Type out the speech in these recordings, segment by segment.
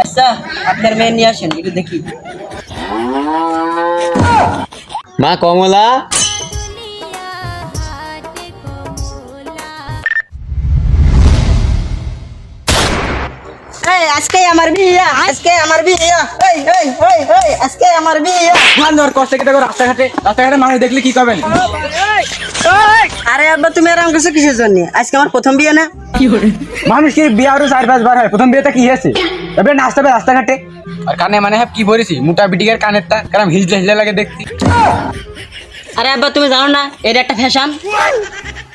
আচ্ছা আপনার মেয়ে নিয়ে আসেন একটু দেখি। মা কমলা, আজকে আমার বিয়ে, আজকে আমার বিয়ে, আজকে আমার বিয়ে। রাস্তাঘাটে মানুষ দেখলে কি করবেন? আরে আব্বা তুমি আরাম করছো কিসের জন্য? আজকে আমার প্রথম বিয়ে না। মানুষের বিয়ে আরো 4-5 বার হয়, প্রথম বিয়েটা কি হয়েছে? এবার নাচতে হবে রাস্তাঘাটে। আর কানে মানে কি বলেছি, মোটা বিটিকের কানেরটা কারণ হিজলে হিজলে লাগে দেখতে। আরে আব্বা তুমি জানো না এটা একটা ফ্যাশন?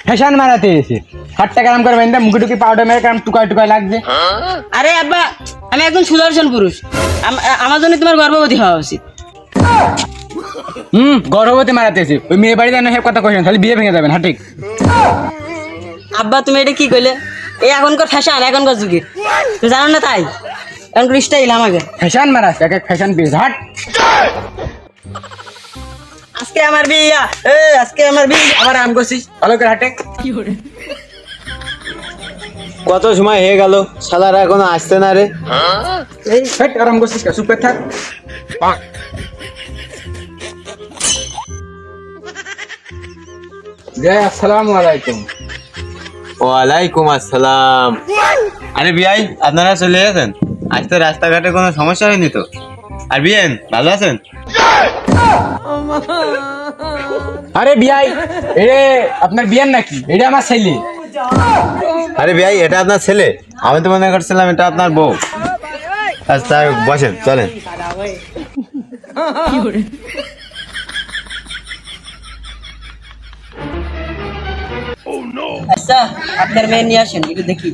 ফ্যাশন মারাতে এসে হাতটা কারাম করে বেঁধে মুখে টুকি পাউডার মেরে কারণ টুকায় টুকায় লাগছে। আরে আব্বা আমি একজন সুদর্শন পুরুষ, আমার জন্য তোমার গর্ভবতী হওয়া উচিত। গর্ভবতী মারাতে এসে ওই মেয়ে বাড়িতে হেপ কথা কইছেন, তাহলে বিয়ে ভেঙে যাবেন। হ্যাঁ ঠিক। আব্বা তুমি এটা কি কইলে? এই এখনকার ফ্যাশন, এখনকার যুগের, তুমি জানো না তাই এখনকার স্টাইল আমাকে। ফ্যাশন মারাস এক এক ফ্যাশন পিস হাট। আজকে আমার বিয়ে, আজকে আমার বিয়ে। আবার আম করছিস ভালো করে হাটে। কত সময় হয়ে গেল, শালারা এখনো আসছে না রে। এই ফেট আরাম করছিস কা, চুপ করে থাক। আসসালামু আলাইকুম। ওয়ালাইকুম আসসালাম। আরে বিয়াই আপনারা চলে গেছেন? আজ তো রাস্তাঘাটে কোনো সমস্যা হয়নি তো? আর বিয়েন ভালো আছেন? আরে বিয়াই এটা আপনার বিয়ান নাকি? এটা আমার ছেলে। আরে বিয়াই এটা আপনার ছেলে? আমি তো মনে করছিলাম এটা আপনার বউ। আচ্ছা বসেন, চলেন। আচ্ছা আপনার মেয়ে নিয়ে আসেন একটু দেখি।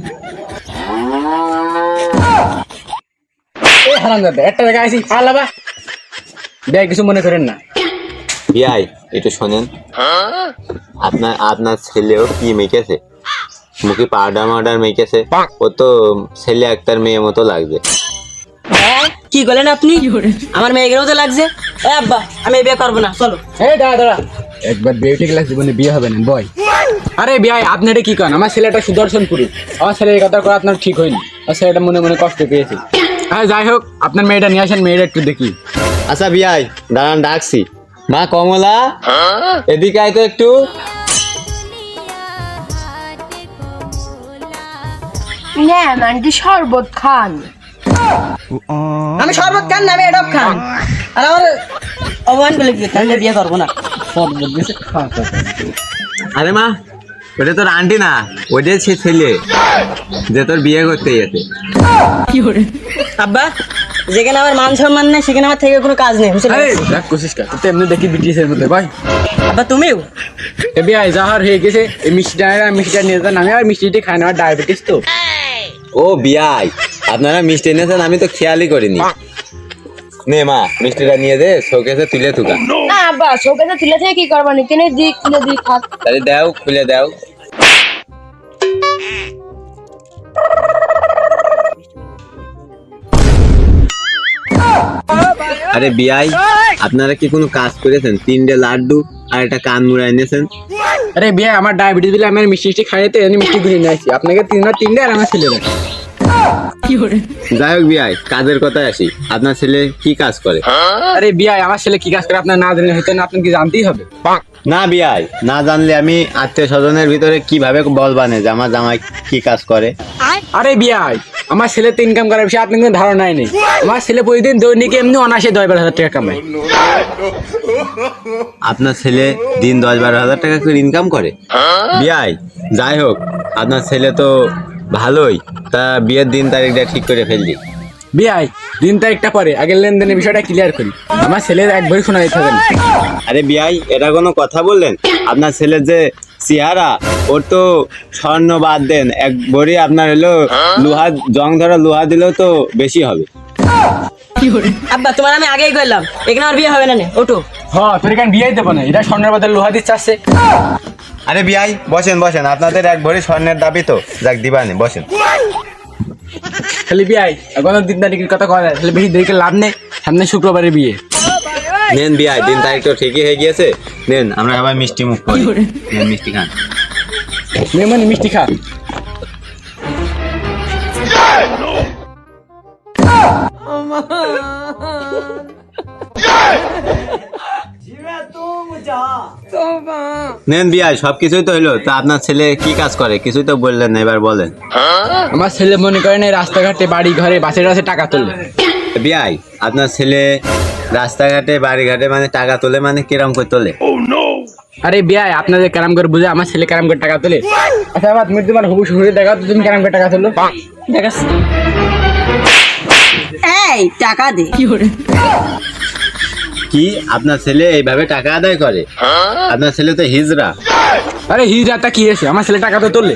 এই হারামজাদা একটা জায়গায় আইছি পালাবা। বিয়াই কিছু মনে করেন না। বিয়াই একটু শোনেন, আপনার ছেলেও কি মেকেছে, মুখে পাউডার মেকেছে। ও তো ছেলে একটার মেয়ে মতো লাগছে। কি বলেন আপনি? আমার মেয়েকের মতো লাগছে। আব্বা আমি এই বিয়ে করবো না, চলো। এই দাঁড়া দাঁড়া, একবার বিউটি ক্লাস জীবনে বিয়ে হবে না বয়। আরে বিয়াই আপনি এটা কি করেন? আমার ছেলেটা সুদর্শন পুরুষ, আমার ছেলে এই কথা করে আপনার ঠিক হয়নি। আমার ছেলেটা মনে মনে কষ্ট পেয়েছে। হ্যাঁ যাই হোক, আপনার মেয়েটা নিয়ে আসেন, মেয়েটা একটু দেখি। আচ্ছা বিয়াই দাঁড়ান, ডাকছি। মা কমলা, এদিকে আয় তো একটু। নেন আন্টি শরবত খান। আমি শরবত খান না, আমি এডব খান। আর আমার অপমান করলে কি তাহলে বিয়ে করবো না। শরবত দিয়েছে আরে মা, ওটা তোর আন্টি না, ওটাই সে ছেলে যে তোর বিয়ে করতে গেছে। আব্বা যেখানে আমার মান সম্মান নেই সেখানে আমার থেকে কোনো কাজ নেই, বুঝতে আরে পারছি? দেখ কোশিস কর, তুই তো এমনি দেখি ব্রিটিশের মধ্যে ভাই। আব্বা তুমিও এ বিয়াই যাহার হয়ে গেছে এই মিষ্টিটা নিয়ে যান। আমি আর মিষ্টিটি খাই না, আমার ডায়াবেটিস তো। ও বিয়াই আপনারা মিষ্টি এনেছেন, আমি তো খেয়ালই করিনি। নে মা মিষ্টিটা নিয়ে দে, শোকেসে তুলে থুকা। না আব্বা শোকেসে তুলে থেকে কি করবানি, কিনে দিক তুলে দিক খাক। তাহলে দাও, খুলে দাও। আরে বিয়াই আপনারা কি কোনো কাজ করেছেন? 3টে লাড্ডু আর একটা কান মুড়া এনেছেন। আরে বিয়াই আমার ডায়াবেটিস বলে আমি আর মিষ্টি খাইতে এনে মিষ্টি ঘুরে নিয়ে আসি। আপনাকে 3 আর আমার ছেলেরা। যাই হোক বিয়াই, কাজের কথায় আসি। আপনার ছেলে কি কাজ করে? আরে বিয়াই আমার ছেলে কি কাজ করে আপনার না জানলে হতো না, আপনার কি জানতেই হবে। না বিয়াই, না জানলে আমি আত্মীয় স্বজনের ভিতরে কিভাবে বলবানে যে আমার জামাই কি কাজ করে? আরে বিয়াই আমার ছেলে তো ইনকাম করার বিষয়ে আপনার কোনো ধারণাই নেই। আমার ছেলে প্রতিদিন দৈনিক এমনি অনাসে 10-12 হাজার টাকা কামায়। আপনার ছেলে দিন 10-12 হাজার টাকা করে ইনকাম করে? বিয়াই যাই হোক, আপনার ছেলে তো ভালোই। তা বিয়ের দিন তারিখটা ঠিক করে ফেললি। বিয়াই দিন তারিখটা পরে আগে লেনদেনের বিষয়টা ক্লিয়ার করি। আমার ছেলের একবারই শোনা দিতে হবে না। আরে বিয়াই এটা কোনো কথা বললেন? আপনার ছেলের যে চেহারা, ওর তো স্বর্ণ বাদ দেন, একবারই আপনার হলো লোহা, জং ধরা লোহা দিলেও তো বেশি হবে। আব্বা তোমার আমি আগেই কইলাম এখানে আর বিয়ে হবে না, নে ওঠো। হ্যাঁ তোর এখানে বিয়েই দেবো না, এটা স্বর্ণের বদলে লোহা দিচ্ছে আসছে। আরে বিয়াই বসেন বসেন, আপনাদের এক ভরি স্বর্ণের দাবি তো, যাক দিবানি, বসেন। খালি বিয়াই এখন দিন তারিখের কথা কয় তাহলে বেশি দেরিকে লাভ নেই। সামনে শুক্রবারে বিয়ে। নেন বিয়াই, দিন তারিখ তো ঠিকই হয়ে গিয়েছে। নেন আমরা সবাই মিষ্টি মুখ করি। নেন মিষ্টি খান। মেহমান মিষ্টি খা। নেন বিয়াই সবকিছুই তো হইলো, তা আপনার ছেলে কি কাজ করে কিছুই তো বললেন না, এবার বলেন। আমার ছেলে মনে করেন এই রাস্তাঘাটে বাড়ি ঘরে বাসে টাসে টাকা তোলে। বিয়াই আপনার ছেলে রাস্তাঘাটে বাড়িঘাটে মানে টাকা তোলে মানে কিরম করে তোলে? আরে বিয়াই আপনাদের কারাম করে বুঝে আমার ছেলে কারাম করে টাকা তোলে? আচ্ছা বাবা তুমি তোমার হবু শহরে দেখা তো তুমি কারাম করে টাকা তোলো দেখাস এই টাকা দে কি আপনার ছেলে এইভাবে টাকা আদায় করে? আপনার ছেলে তো হিজড়া। আরে হিজড়াটা কি আছে, আমার ছেলে টাকা তো তোলে।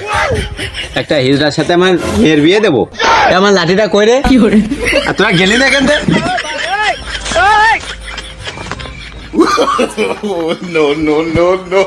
একটা হিজড়ার সাথে আমার মেয়ের বিয়ে দেবো? এ আমার লাঠিটা কইরে আর তোরা গেলি না কেন? no, no, no, no.